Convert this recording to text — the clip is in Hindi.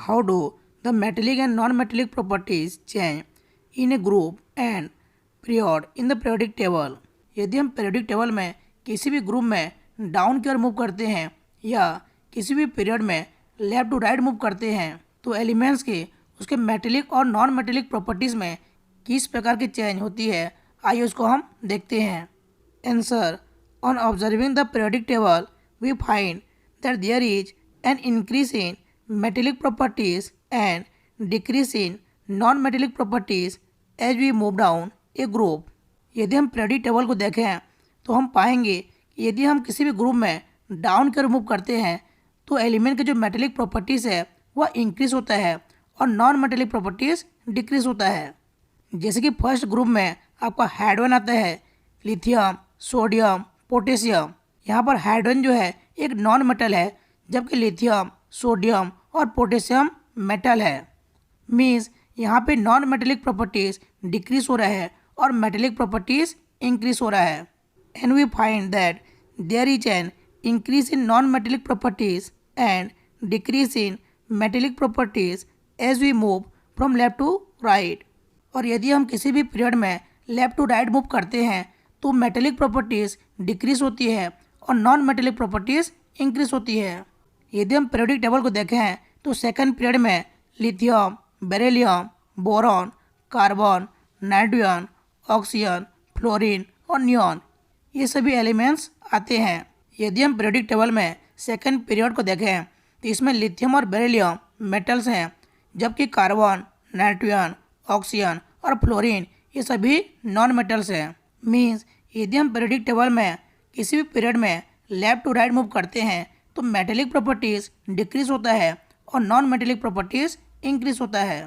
How do the metallic and non metallic properties change in A group and period in the periodic table. यदि हम पीरियोडिक टेबल में किसी भी ग्रुप में डाउन की ओर मूव करते हैं या किसी भी पीरियड में लेफ्ट टू राइट मूव करते हैं तो एलिमेंट्स के उसके मेटेलिक और नॉन मेटेलिक प्रॉपर्टीज़ में किस प्रकार की चेंज होती है, आइए उसको हम देखते हैं। Answer, on observing the periodic table we find that there is an increase in metallic properties and decrease in non metallic properties as we move down a group. यदि हम पीरियोडिक टेबल को देखें तो हम पाएंगे कि यदि हम किसी भी ग्रुप में डाउन की ओर मूव करते हैं तो एलिमेंट के जो मेटेलिक प्रॉपर्टीज़ है वह इंक्रीज होता है और नॉन मेटेलिक प्रॉपर्टीज़ डिक्रीज होता है। जैसे कि फर्स्ट ग्रुप में आपका हाइड्रोजन आता है, लिथियम, सोडियम, पोटेशियम। यहाँ पर हाइड्रोजन जो है एक नॉन मेटल है जबकि लिथियम, सोडियम और पोटेशियम मेटल है। मीन्स यहाँ पे नॉन मेटेलिक प्रॉपर्टीज़ डिक्रीज हो रहा है और मेटेलिक प्रॉपर्टीज़ इंक्रीज हो रहा है। And we find that there is an increase in non metallic properties and decrease in metallic properties as we move from left to right. और यदि हम किसी भी पीरियड में लेफ्ट टू राइट मूव करते हैं तो मेटेलिक प्रॉपर्टीज़ डिक्रीज होती है और नॉन मेटेलिक प्रॉपर्टीज़ इंक्रीज होती है। यदि हम पीरियोडिक टेबल को देखें तो सेकंड पीरियड में lithium, beryllium, boron, carbon, nitrogen, oxygen, fluorine और नियॉन ये सभी एलिमेंट्स आते हैं। यदि हम पीरियोडिक टेबल में सेकंड पीरियड को देखें तो इसमें लिथियम और बेरिलियम मेटल्स हैं जबकि कार्बन, नाइट्रोजन, ऑक्सीजन और फ्लोरीन ये सभी नॉन मेटल्स हैं। मीन्स यदि हम पीरियोडिक टेबल में किसी भी पीरियड में लेफ्ट टू राइट मूव करते हैं तो मेटेलिक प्रॉपर्टीज़ डिक्रीज होता है और नॉन मेटेलिक प्रॉपर्टीज़ इंक्रीज होता है।